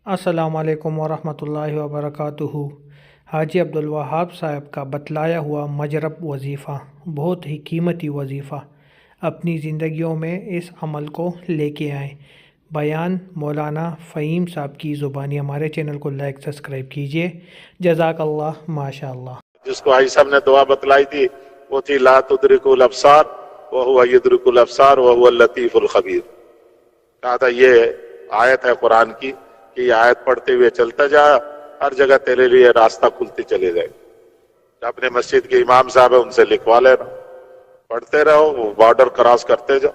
السلام علیکم ورحمۃ اللہ وبرکاتہ۔ حاجی عبدالوہاب صاحب کا بتلایا ہوا مجرب وظیفہ بہت ہی قیمتی وظیفہ، اپنی زندگیوں میں اس عمل کو لے کے آئیں۔ بیان مولانا فہیم صاحب کی زبانی۔ ہمارے چینل کو لائک سبسکرائب کیجیے۔ جزاک اللہ، ماشاء اللہ۔ جس کو حاجی صاحب نے دعا بتلائی تھی وہ تھی لا تدرک الابصار وہو یدرک الابصار وہو اللطیف الخبیر۔ کہا تھا یہ آیت ہے قرآن کی کہ یہ آیت پڑھتے ہوئے چلتا جا، ہر جگہ تیرے لیے راستہ کھلتی چلے جائے۔ اپنے مسجد کے امام صاحب ہیں ان سے لکھوا لینا، پڑھتے رہو، وہ بارڈر کراس کرتے جاؤ،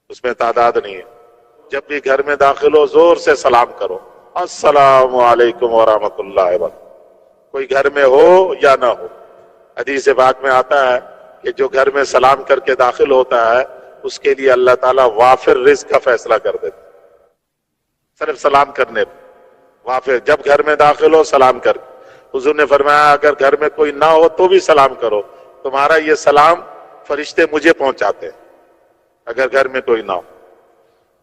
اس میں تعداد نہیں ہے۔ جب بھی گھر میں داخل ہو زور سے سلام کرو، السلام علیکم ورحمۃ اللہ وبرکاتہ، کوئی گھر میں ہو یا نہ ہو۔ حدیث پاک میں آتا ہے کہ جو گھر میں سلام کر کے داخل ہوتا ہے اس کے لیے اللہ تعالیٰ وافر رزق کا فیصلہ کر دیتا، صرف سلام کرنے پہ وافر۔ جب گھر میں داخل ہو سلام کر، حضور نے فرمایا اگر گھر میں کوئی نہ ہو تو بھی سلام کرو، تمہارا یہ سلام فرشتے مجھے پہنچاتے ہیں اگر گھر میں کوئی نہ ہو۔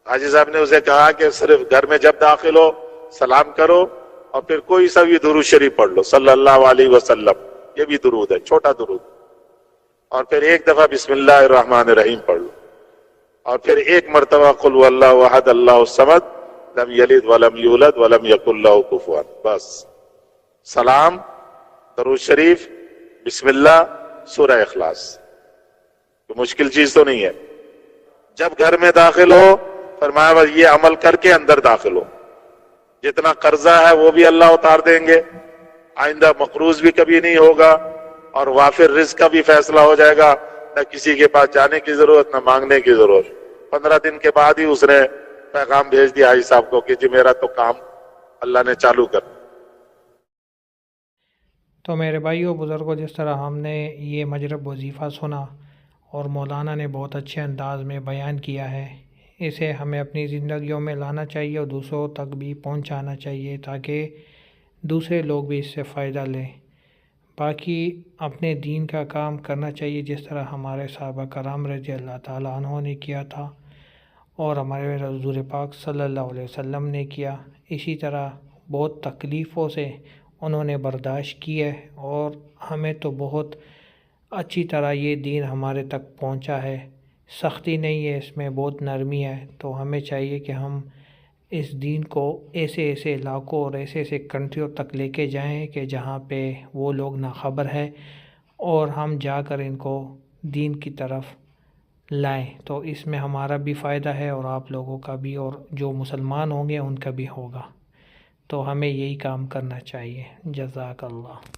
حاجی صاحب نے اسے کہا کہ صرف گھر میں جب داخل ہو سلام کرو اور پھر کوئی سا بھی درود شریف پڑھ لو، صلی اللہ علیہ وسلم، یہ بھی درود ہے، چھوٹا درود، اور پھر ایک دفعہ بسم اللہ الرحمن الرحیم پڑھ لو، اور پھر ایک مرتبہ قل هو اللہ احد اللہ الصمد لم یلد ولم یولد ولم یکن لہ کفوا۔ بس سلام، درود شریف، بسم اللہ، سورہ اخلاص، تو مشکل چیز تو نہیں ہے۔ جب گھر میں داخل ہو فرمایا بس یہ عمل کر کے اندر داخل ہو، جتنا قرضہ ہے وہ بھی اللہ اتار دیں گے، آئندہ مقروض بھی کبھی نہیں ہوگا، اور وافر رزق کا بھی فیصلہ ہو جائے گا، نہ کسی کے پاس جانے کی ضرورت نہ مانگنے کی ضرورت۔ 15 دن کے بعد ہی اس نے پیغام بھیج دیا حاجی صاحب کو کہ جی میرا تو کام اللہ نے چالو کر۔ تو میرے بھائیوں بزرگوں، جس طرح ہم نے یہ مجرب وظیفہ سنا اور مولانا نے بہت اچھے انداز میں بیان کیا ہے، اسے ہمیں اپنی زندگیوں میں لانا چاہیے اور دوسروں تک بھی پہنچانا چاہیے تاکہ دوسرے لوگ بھی اس سے فائدہ لیں۔ باقی اپنے دین کا کام کرنا چاہیے جس طرح ہمارے صحابہ کرام رضی اللہ تعالیٰ عنہ نے کیا تھا اور ہمارے حضور پاک صلی اللہ علیہ وسلم نے کیا۔ اسی طرح بہت تکلیفوں سے انہوں نے برداشت کی ہے اور ہمیں تو بہت اچھی طرح یہ دین ہمارے تک پہنچا ہے، سختی نہیں ہے اس میں، بہت نرمی ہے۔ تو ہمیں چاہیے کہ ہم اس دین کو ایسے علاقوں اور ایسے کنٹریوں تک لے کے جائیں کہ جہاں پہ وہ لوگ ناخبر ہے، اور ہم جا کر ان کو دین کی طرف لائیں۔ تو اس میں ہمارا بھی فائدہ ہے اور آپ لوگوں کا بھی، اور جو مسلمان ہوں گے ان کا بھی ہوگا۔ تو ہمیں یہی کام کرنا چاہیے۔ جزاک اللہ۔